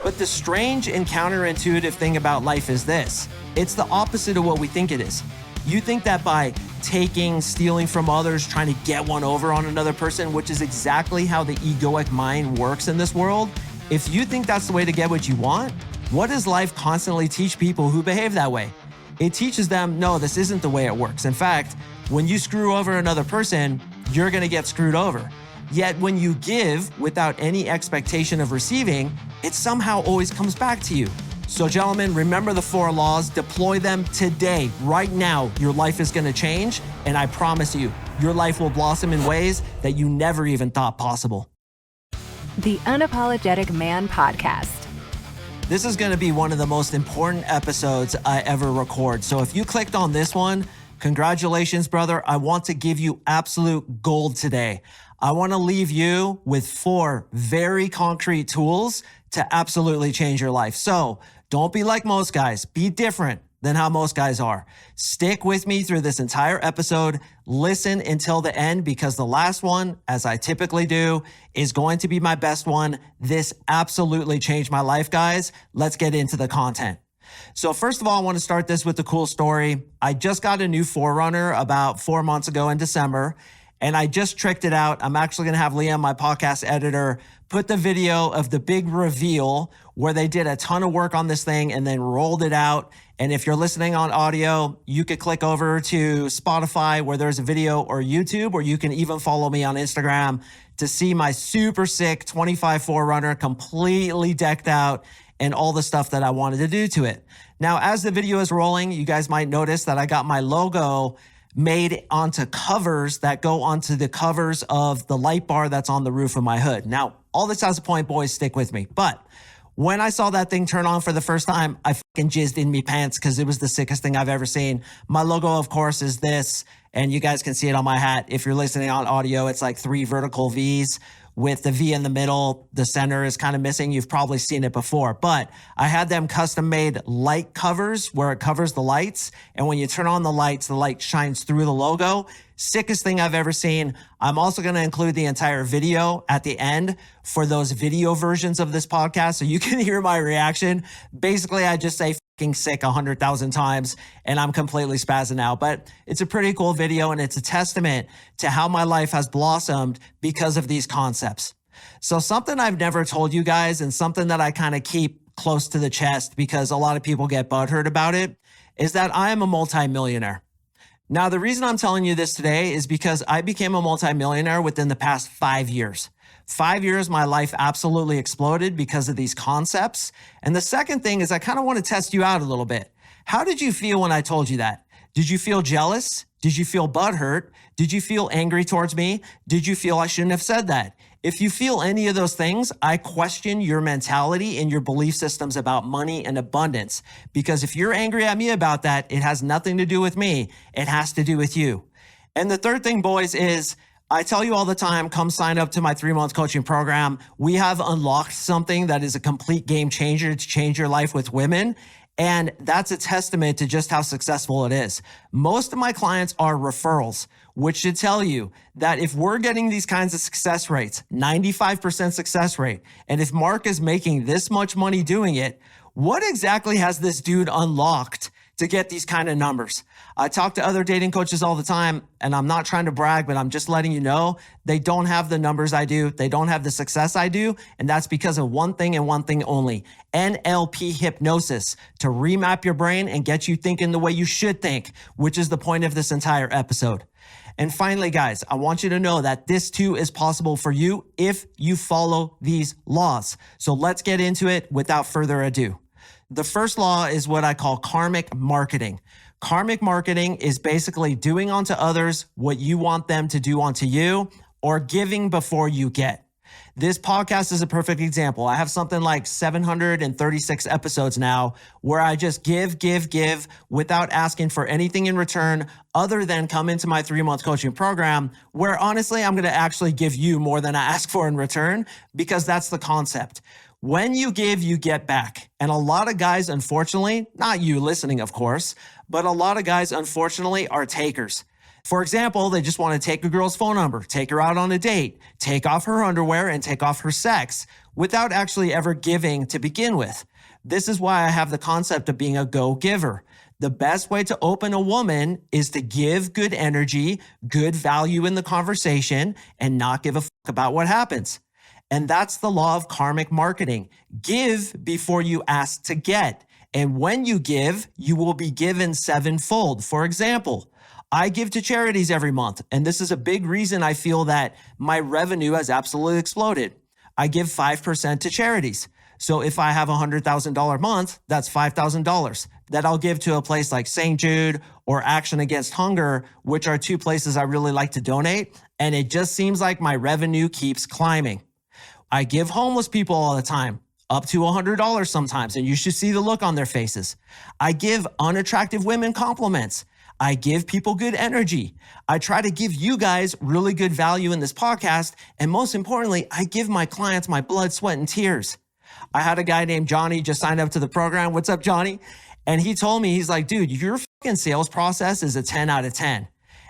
But the strange and counterintuitive thing about life is this. It's the opposite of what we think it is. You think that by taking, stealing from others, trying to get one over on another person, which is exactly how the egoic mind works in this world, if you think that's the way to get what you want, what does life constantly teach people who behave that way? It teaches them, no, this isn't the way it works. In fact, when you screw over another person, you're gonna get screwed over. Yet when you give without any expectation of receiving, it somehow always comes back to you. So gentlemen, remember the 4 laws, deploy them today, right now. Your life is gonna change, and I promise you, your life will blossom in ways that you never even thought possible. The Unapologetic Man Podcast. This is gonna be one of the most important episodes I ever record. So if you clicked on this one, congratulations, brother. I want to give you absolute gold today. I want to leave you with 4 very concrete tools to absolutely change your life. So don't be like most guys. Be different than how most guys are. Stick with me through this entire episode. Listen until the end because the last one, as I typically do, is going to be my best one. This absolutely changed my life, guys. Let's get into the content. So first of all, I want to start this with a cool story. I just got a new 4Runner about 4 months ago in December. And I just tricked it out. I'm actually going to have Liam, my podcast editor, put the video of the big reveal where they did a ton of work on this thing and then rolled it out. And if you're listening on audio, you could click over to Spotify where there's a video, or YouTube, or you can even follow me on Instagram to see my super sick 25 4Runner completely decked out and all the stuff that I wanted to do to it. Now, as the video is rolling, you guys might notice that I got my logo made onto covers that go onto the covers of the light bar that's on the roof of my hood. Now, all this has a point, boys, stick with me. But when I saw that thing turn on for the first time, I fucking jizzed in me pants because it was the sickest thing I've ever seen. My logo, of course, is this, and you guys can see it on my hat. If you're listening on audio, it's like 3 vertical V's with the V in the middle. The center is kind of missing. You've probably seen it before, but I had them custom made light covers where it covers the lights. And when you turn on the lights, the light shines through the logo. Sickest thing I've ever seen. I'm also going to include the entire video at the end for those video versions of this podcast so you can hear my reaction. Basically, I just say fucking sick 100,000 times and I'm completely spazzing out. But it's a pretty cool video and it's a testament to how my life has blossomed because of these concepts. So something I've never told you guys and something that I kind of keep close to the chest because a lot of people get butthurt about it is that I am a multimillionaire. Now, the reason I'm telling you this today is because I became a multimillionaire within the past 5 years. 5 years, my life absolutely exploded because of these concepts. And the second thing is I kind of want to test you out a little bit. How did you feel when I told you that? Did you feel jealous? Did you feel butthurt? Did you feel angry towards me? Did you feel I shouldn't have said that? If you feel any of those things, I question your mentality and your belief systems about money and abundance. Because if you're angry at me about that, it has nothing to do with me. It has to do with you. And the third thing, boys, is I tell you all the time, come sign up to my 3-month coaching program. We have unlocked something that is a complete game changer to change your life with women. And that's a testament to just how successful it is. Most of my clients are referrals, which should tell you that if we're getting these kinds of success rates, 95% success rate, and if Mark is making this much money doing it, what exactly has this dude unlocked to get these kind of numbers? I talk to other dating coaches all the time, and I'm not trying to brag, but I'm just letting you know they don't have the numbers I do. They don't have the success I do. And that's because of one thing and one thing only, NLP hypnosis, to remap your brain and get you thinking the way you should think, which is the point of this entire episode. And finally, guys, I want you to know that this too is possible for you if you follow these laws. So let's get into it without further ado. The first law is what I call karmic marketing. Karmic marketing is basically doing unto others what you want them to do unto you, or giving before you get. This podcast is a perfect example. I have something like 736 episodes now where I just give without asking for anything in return other than come into my 3-month coaching program where honestly, I'm going to actually give you more than I ask for in return because that's the concept. When you give, you get back. And a lot of guys, unfortunately, not you listening, of course, but a lot of guys, unfortunately, are takers. For example, they just want to take a girl's phone number, take her out on a date, take off her underwear, and take off her sex without actually ever giving to begin with. This is why I have the concept of being a go-giver. The best way to open a woman is to give good energy, good value in the conversation, and not give a fuck about what happens. And that's the law of karmic marketing. Give before you ask to get. And when you give, you will be given sevenfold. For example, I give to charities every month, and this is a big reason I feel that my revenue has absolutely exploded. I give 5% to charities. So if I have a $100,000 month, that's $5,000 that I'll give to a place like St. Jude or Action Against Hunger, which are two places I really like to donate. And it just seems like my revenue keeps climbing. I give homeless people all the time, up to $100 sometimes, and you should see the look on their faces. I give unattractive women compliments. I give people good energy. I try to give you guys really good value in this podcast. And most importantly, I give my clients my blood, sweat, and tears. I had a guy named Johnny just signed up to the program. What's up, Johnny? And he told me, he's like, dude, your fucking sales process is a 10 out of 10.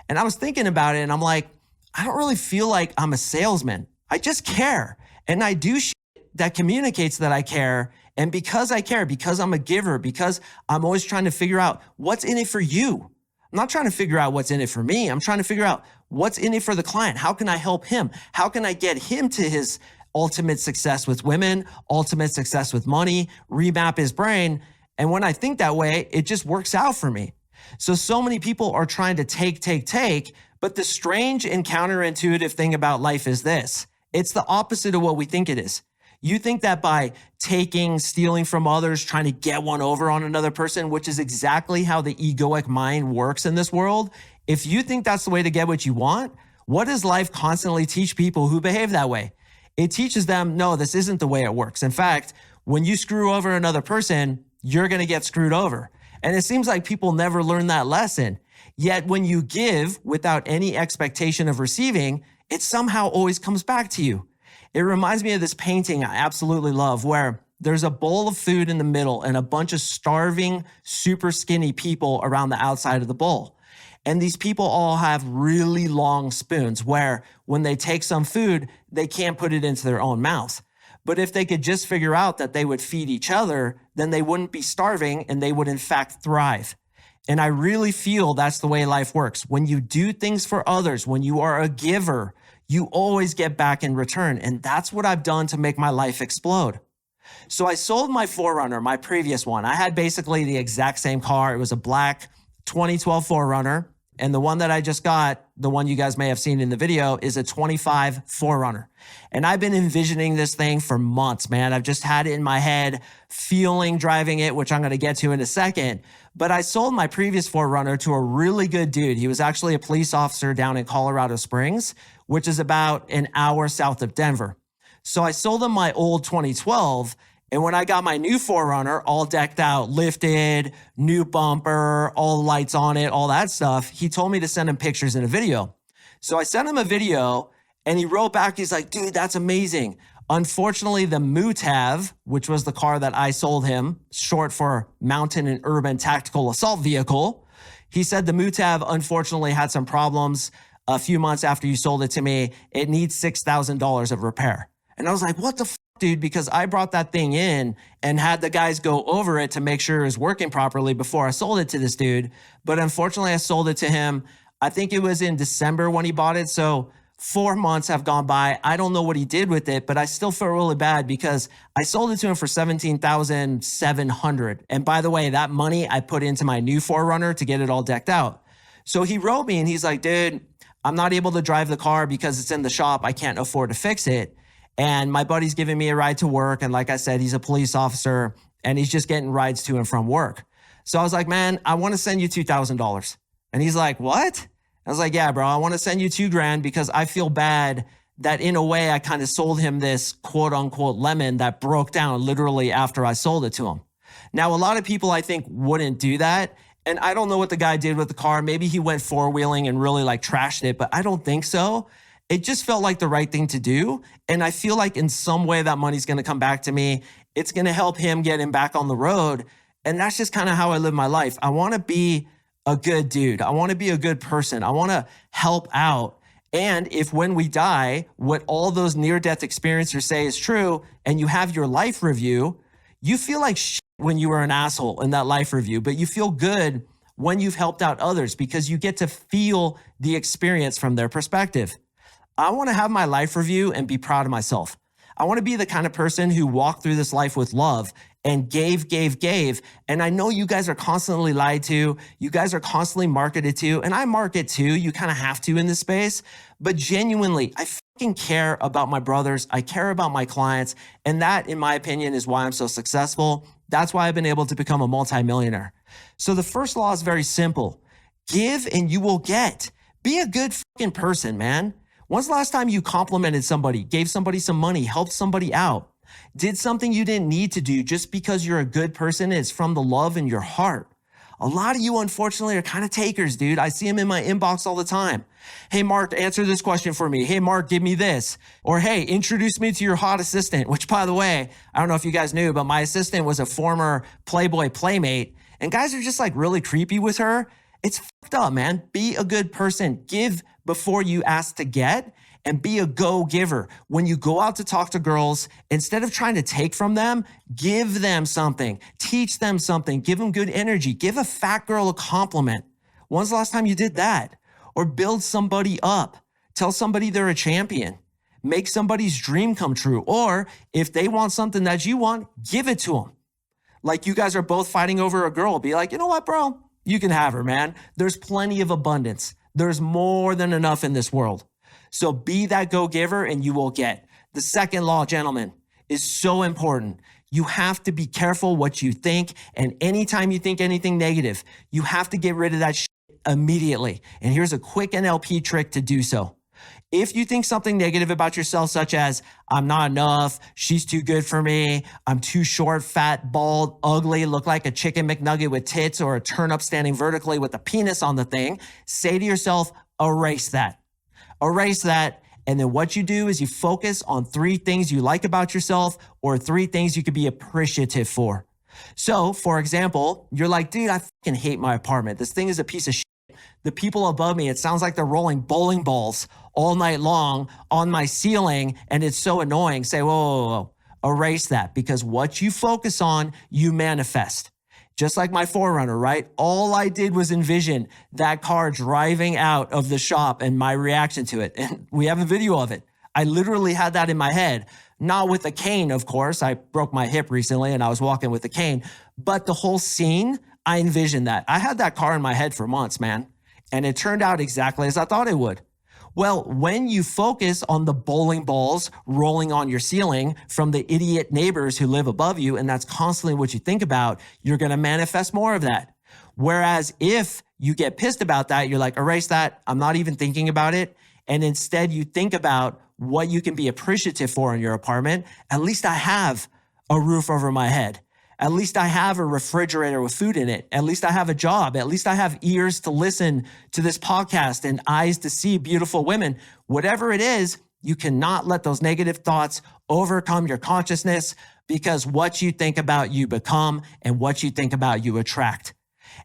And I was thinking about it and I'm like, I don't really feel like I'm a salesman. I just care. And I do shit that communicates that I care. And because I care, because I'm a giver, because I'm always trying to figure out what's in it for you. I'm not trying to figure out what's in it for me. I'm trying to figure out what's in it for the client. How can I help him? How can I get him to his ultimate success with women, ultimate success with money, remap his brain? And when I think that way, it just works out for me. So many people are trying to take, but the strange and counterintuitive thing about life is this. It's the opposite of what we think it is. You think that by taking, stealing from others, trying to get one over on another person, which is exactly how the egoic mind works in this world. If you think that's the way to get what you want, what does life constantly teach people who behave that way? It teaches them, no, this isn't the way it works. In fact, when you screw over another person, you're going to get screwed over. And it seems like people never learn that lesson. Yet when you give without any expectation of receiving, it somehow always comes back to you. It reminds me of this painting I absolutely love where there's a bowl of food in the middle and a bunch of starving, super skinny people around the outside of the bowl. And these people all have really long spoons where when they take some food, they can't put it into their own mouth. But if they could just figure out that they would feed each other, then they wouldn't be starving and they would in fact thrive. And I really feel that's the way life works. When you do things for others, when you are a giver, you always get back in return. And that's what I've done to make my life explode. So I sold my 4Runner, my previous one. I had basically the exact same car. It was a black 2012 4Runner. And the one that I just got, the one you guys may have seen in the video, is a 25 4Runner. And I've been envisioning this thing for months, man. I've just had it in my head, feeling driving it, which I'm going to get to in a second. But I sold my previous 4Runner to a really good dude. He was actually a police officer down in Colorado Springs, which is about an hour south of Denver. So I sold him my old 2012. And when I got my new 4Runner, all decked out, lifted, new bumper, all lights on it, all that stuff, he told me to send him pictures and a video. So I sent him a video and he wrote back, he's like, dude, that's amazing. Unfortunately, the MUTAV, which was the car that I sold him, short for Mountain and Urban Tactical Assault Vehicle, he said the MUTAV unfortunately had some problems a few months after you sold it to me. It needs $6,000 of repair. And I was like, what the f***, dude? Because I brought that thing in and had the guys go over it to make sure it was working properly before I sold it to this dude. But unfortunately, I sold it to him. I think it was in December when he bought it. So 4 months have gone by. I don't know what he did with it, but I still feel really bad because I sold it to him for $17,700. And by the way, that money I put into my new 4Runner to get it all decked out. So he wrote me and he's like, dude, I'm not able to drive the car because it's in the shop. I can't afford to fix it. And my buddy's giving me a ride to work. And like I said, he's a police officer and he's just getting rides to and from work. So I was like, man, I want to send you $2,000. And he's like, what? I was like, yeah, bro, I want to send you $2,000 because I feel bad that in a way I kind of sold him this quote unquote lemon that broke down literally after I sold it to him. Now, a lot of people I think wouldn't do that. And I don't know what the guy did with the car. Maybe he went four-wheeling and really like trashed it, but I don't think so. It just felt like the right thing to do. And I feel like in some way that money's going to come back to me. It's going to help him get him back on the road. And that's just kind of how I live my life. I want to be a good dude. I want to be a good person. I want to help out. And if when we die, what all those near-death experiencers say is true, and you have your life review, you feel like shit when you were an asshole in that life review, but you feel good when you've helped out others because you get to feel the experience from their perspective. I want to have my life review and be proud of myself. I want to be the kind of person who walked through this life with love and gave. And I know you guys are constantly lied to. You guys are constantly marketed to. And I market too. You kind of have to in this space. But genuinely, I fucking care about my brothers. I care about my clients. And that, in my opinion, is why I'm so successful. That's why I've been able to become a multimillionaire. So the first law is very simple. Give and you will get. Be a good fucking person, man. When's the last time you complimented somebody, gave somebody some money, helped somebody out, did something you didn't need to do just because you're a good person and it's from the love in your heart? A lot of you, unfortunately, are kind of takers, dude. I see them in my inbox all the time. Hey, Mark, answer this question for me. Hey, Mark, give me this. Or, hey, introduce me to your hot assistant, which, by the way, I don't know if you guys knew, but my assistant was a former Playboy playmate. And guys are just like really creepy with her. It's fucked up, man. Be a good person. Give before you ask to get, and be a go-giver. When you go out to talk to girls, instead of trying to take from them, give them something, teach them something, give them good energy, give a fat girl a compliment. When's the last time you did that? Or build somebody up. Tell somebody they're a champion. Make somebody's dream come true. Or if they want something that you want, give it to them. Like you guys are both fighting over a girl. Be like, you know what, bro? You can have her, man. There's plenty of abundance. There's more than enough in this world. So be that go-giver and you will get. The second law, gentlemen, is so important. You have to be careful what you think. And anytime you think anything negative, you have to get rid of that shit immediately. And here's a quick NLP trick to do so. If you think something negative about yourself, such as, I'm not enough, she's too good for me, I'm too short, fat, bald, ugly, look like a chicken McNugget with tits or a turnip standing vertically with a penis on the thing, say to yourself, erase that. Erase that. And then what you do is you focus on 3 things you like about yourself or 3 things you could be appreciative for. So, for example, you're like, dude, I fucking hate my apartment. This thing is a piece of shit. The people above me, it sounds like they're rolling bowling balls all night long on my ceiling, and it's so annoying. Say, whoa. Erase that, because what you focus on, you manifest. Just like my Forerunner, right? All I did was envision that car driving out of the shop and my reaction to it. And we have a video of it. I literally had that in my head, not with a cane, of course. I broke my hip recently and I was walking with a cane, but the whole scene, I envisioned that. I had that car in my head for months, man. And it turned out exactly as I thought it would. Well, when you focus on the bowling balls rolling on your ceiling from the idiot neighbors who live above you, and that's constantly what you think about, you're going to manifest more of that. Whereas if you get pissed about that, you're like, erase that. I'm not even thinking about it. And instead you think about what you can be appreciative for in your apartment. At least I have a roof over my head. At least I have a refrigerator with food in it. At least I have a job. At least I have ears to listen to this podcast and eyes to see beautiful women. Whatever it is, you cannot let those negative thoughts overcome your consciousness, because what you think about, you become, and what you think about, you attract.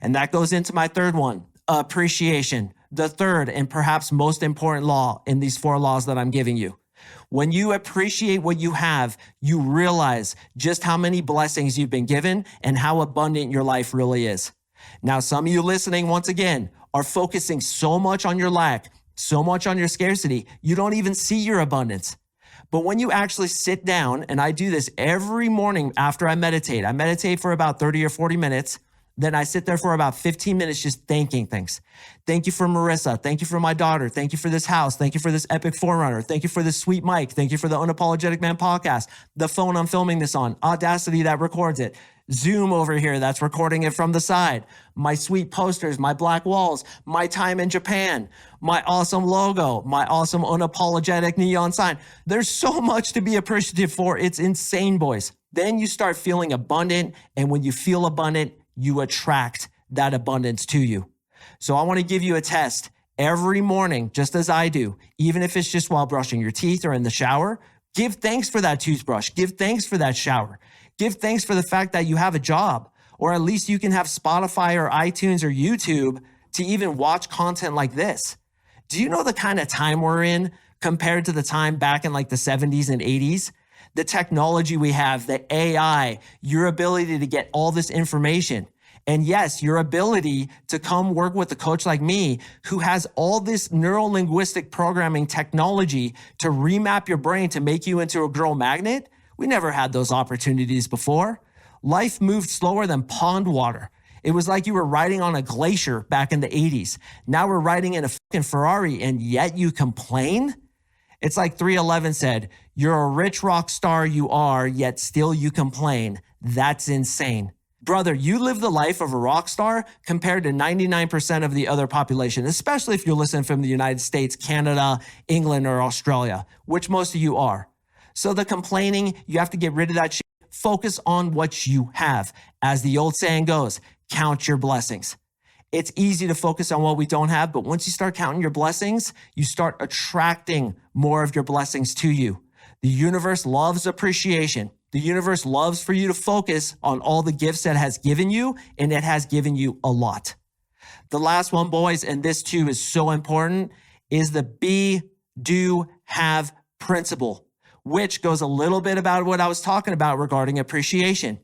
And that goes into my third one, appreciation. The third and perhaps most important law in these 4 laws that I'm giving you. When you appreciate what you have, you realize just how many blessings you've been given and how abundant your life really is. Now, some of you listening, once again, are focusing so much on your lack, so much on your scarcity, you don't even see your abundance. But when you actually sit down, and I do this every morning after I meditate for about 30 or 40 minutes. Then I sit there for about 15 minutes just thanking things. Thank you for Marissa. Thank you for my daughter. Thank you for this house. Thank you for this epic Forerunner. Thank you for this sweet mic. Thank you for the Unapologetic Man Podcast. The phone I'm filming this on. Audacity that records it. Zoom over here that's recording it from the side. My sweet posters, my black walls, my time in Japan, my awesome logo, my awesome unapologetic neon sign. There's so much to be appreciative for. It's insane, boys. Then you start feeling abundant. And when you feel abundant, you attract that abundance to you. So I want to give you a test every morning, just as I do, even if it's just while brushing your teeth or in the shower. Give thanks for that toothbrush. Give thanks for that shower. Give thanks for the fact that you have a job, or at least you can have Spotify or iTunes or YouTube to even watch content like this. Do you know the kind of time we're in compared to the time back in like the 70s and 80s? The technology we have, the AI, your ability to get all this information. And yes, your ability to come work with a coach like me who has all this neuro-linguistic programming technology to remap your brain to make you into a girl magnet. We never had those opportunities before. Life moved slower than pond water. It was like you were riding on a glacier back in the 80s. Now we're riding in a fucking Ferrari and yet you complain? It's like 311 said, you're a rich rock star you are, yet still you complain. That's insane. Brother, you live the life of a rock star compared to 99% of the other population, especially if you're listening from the United States, Canada, England, or Australia, which most of you are. So the complaining, you have to get rid of that shit. Focus on what you have. As the old saying goes, count your blessings. It's easy to focus on what we don't have, but once you start counting your blessings, you start attracting more of your blessings to you. The universe loves appreciation. The universe loves for you to focus on all the gifts that it has given you, and it has given you a lot. The last one, boys, and this too is so important, is the be, do, have principle, which goes a little bit about what I was talking about regarding appreciation.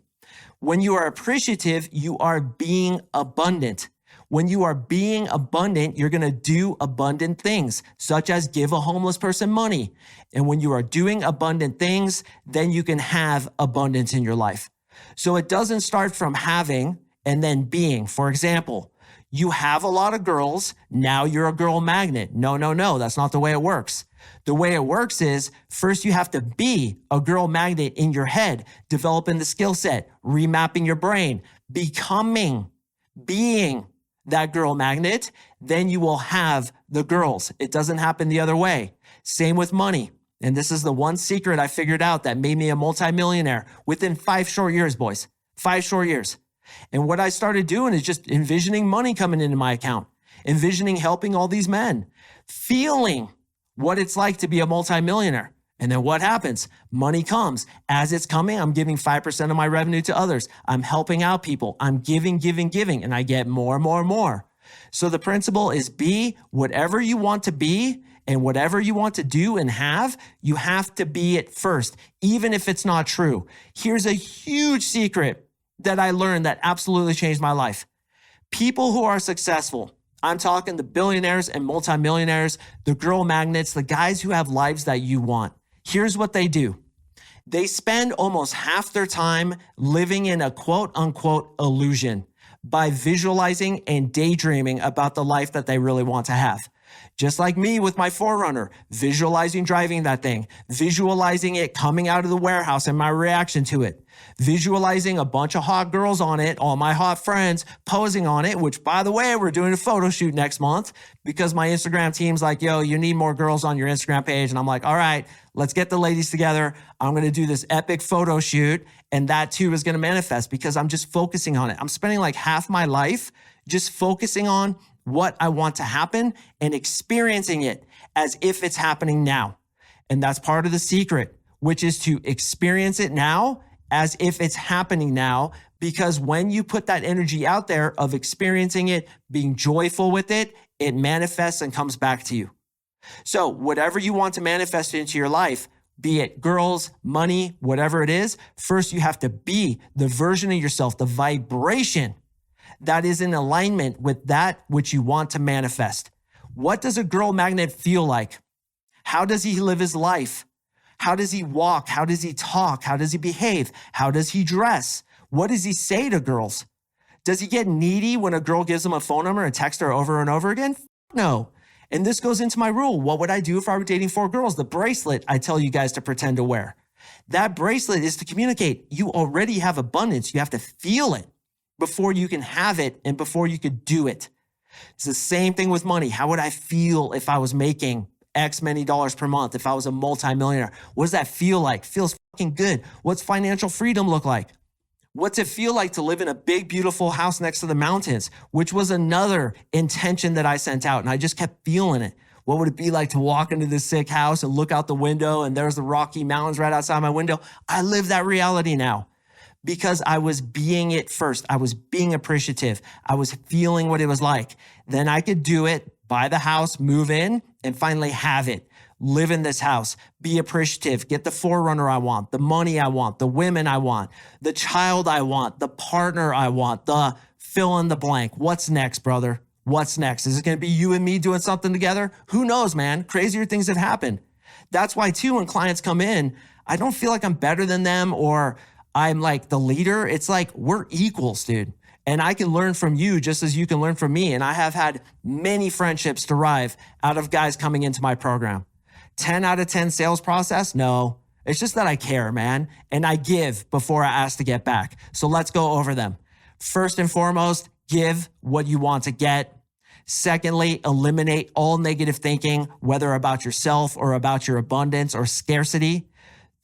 When you are appreciative, you are being abundant. When you are being abundant, you're going to do abundant things, such as give a homeless person money. And when you are doing abundant things, then you can have abundance in your life. So it doesn't start from having and then being. For example, you have a lot of girls, now you're a girl magnet. No, that's not the way it works. The way it works is first you have to be a girl magnet in your head, developing the skill set, remapping your brain, being that girl magnet, then you will have the girls. It doesn't happen the other way. Same with money. And this is the one secret I figured out that made me a multimillionaire within 5 short years, boys. 5 short years. And what I started doing is just envisioning money coming into my account, envisioning helping all these men, feeling what it's like to be a multimillionaire. And then what happens? Money comes. As it's coming, I'm giving 5% of my revenue to others. I'm helping out people. I'm giving, and I get more and more and more. So the principle is be whatever you want to be, and whatever you want to do and have, you have to be it first, even if it's not true. Here's a huge secret that I learned that absolutely changed my life. People who are successful, I'm talking the billionaires and multimillionaires, the girl magnets, the guys who have lives that you want. Here's what they do. They spend almost half their time living in a quote unquote illusion by visualizing and daydreaming about the life that they really want to have. Just like me with my 4Runner, visualizing driving that thing, visualizing it coming out of the warehouse and my reaction to it, visualizing a bunch of hot girls on it, all my hot friends posing on it, which by the way, we're doing a photo shoot next month because my Instagram team's like, yo, you need more girls on your Instagram page. And I'm like, all right, let's get the ladies together. I'm going to do this epic photo shoot. And that too is going to manifest because I'm just focusing on it. I'm spending like half my life just focusing on what I want to happen and experiencing it as if it's happening now. And that's part of the secret, which is to experience it now as if it's happening now, because when you put that energy out there of experiencing it, being joyful with it, it manifests and comes back to you. So whatever you want to manifest into your life, be it girls, money, whatever it is, first you have to be the version of yourself, the vibration that is in alignment with that which you want to manifest. What does a girl magnet feel like? How does he live his life? How does he walk? How does he talk? How does he behave? How does he dress? What does he say to girls? Does he get needy when a girl gives him a phone number and texts her over and over again? No. And this goes into my rule. What would I do if I were dating 4 girls? The bracelet I tell you guys to pretend to wear. That bracelet is to communicate. You already have abundance. You have to feel it before you can have it and before you could do it. It's the same thing with money. How would I feel if I was making X many dollars per month, if I was a multimillionaire? What does that feel like? Feels fucking good. What's financial freedom look like? What's it feel like to live in a big, beautiful house next to the mountains, which was another intention that I sent out, and I just kept feeling it. What would it be like to walk into this sick house and look out the window and there's the Rocky Mountains right outside my window? I live that reality now. because I was being it first. I was being appreciative. I was feeling what it was like. Then I could do it, buy the house, move in, and finally have it. Live in this house, be appreciative, get the forerunner I want, the money I want, the women I want, the child I want, the partner I want, the fill in the blank. What's next, brother? What's next? Is it going to be you and me doing something together? Who knows, man? Crazier things have happened. That's why too, when clients come in, I don't feel like I'm better than them or I'm like the leader. It's like we're equals, dude. And I can learn from you just as you can learn from me. And I have had many friendships derive out of guys coming into my program. 10 out of 10 sales process? No, it's just that I care, man. And I give before I ask to get back. So let's go over them. First and foremost, give what you want to get. Secondly, eliminate all negative thinking, whether about yourself or about your abundance or scarcity.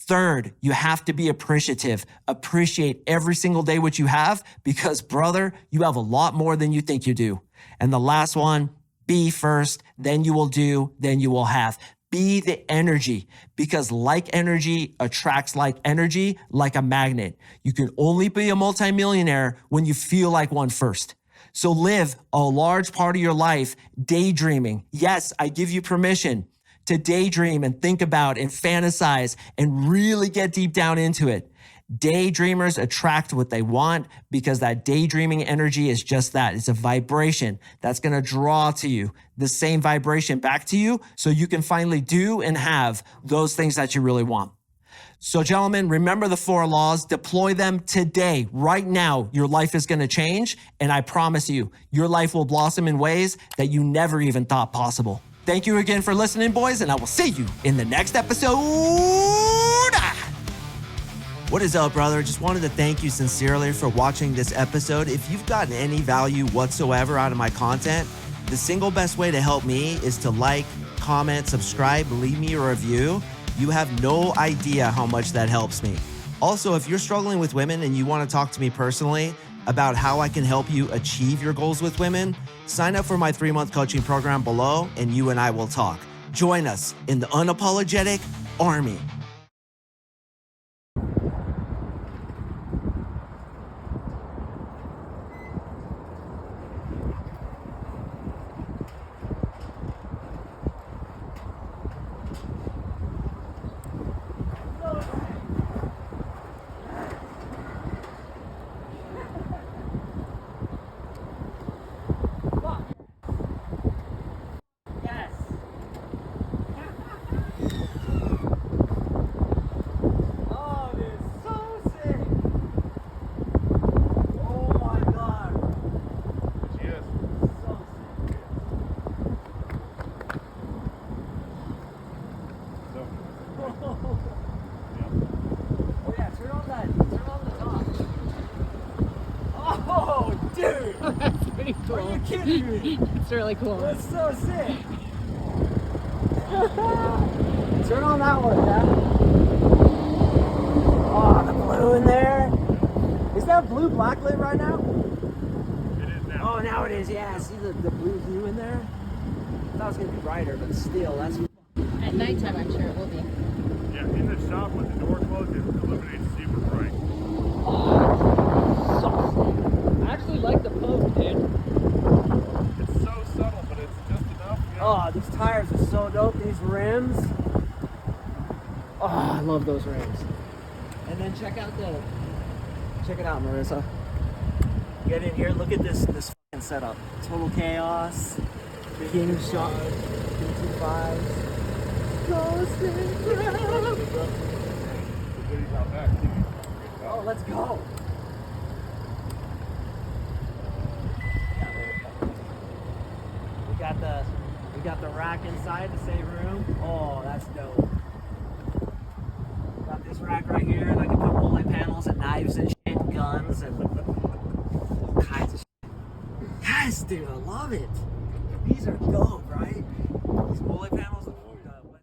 Third, you have to be appreciative. Appreciate every single day what you have because, brother, you have a lot more than you think you do. And the last one, be first, then you will do, then you will have. Be the energy because like energy attracts like energy like a magnet. You can only be a multimillionaire when you feel like one first. So live a large part of your life daydreaming. Yes, I give you permission to daydream and think about and fantasize and really get deep down into it. Daydreamers attract what they want because that daydreaming energy is just that. It's a vibration that's going to draw to you the same vibration back to you so you can finally do and have those things that you really want. So gentlemen, remember the 4 laws, deploy them today. Right now, your life is going to change. And I promise you, your life will blossom in ways that you never even thought possible. Thank you again for listening, boys, and I will see you in the next episode. What is up, brother? Just wanted to thank you sincerely for watching this episode. If you've gotten any value whatsoever out of my content, the single best way to help me is to like, comment, subscribe, leave me a review. You have no idea how much that helps me. Also, if you're struggling with women and you want to talk to me personally about how I can help you achieve your goals with women, sign up for my 3-month coaching program below and you and I will talk. Join us in the Unapologetic Army. That's pretty cool. Are you kidding me? It's really cool. That's so sick. Turn on that one, Dad. Oh, the blue in there. Is that blue blacklit right now? It is now. Oh, now it is. Yeah, see the blue hue in there? I thought it was going to be brighter, but still, that's... At nighttime, I'm sure it will be. Yeah, in the shop with the door closed, it illuminates super bright. I actually like the poke, dude. It's so subtle, but it's just enough. You know? Oh, these tires are so dope. These rims. Oh, I love those rims. And then check it out, Marissa. Get in here. Look at this fucking setup. Total chaos. King shot. 225s. Oh, let's go. We got the rack inside to save room. Oh, that's dope. Got this rack right here, and I can put multi panels and knives and shit, guns and all kinds of shit. Yes, dude, I love it. These are dope, right? These multi panels.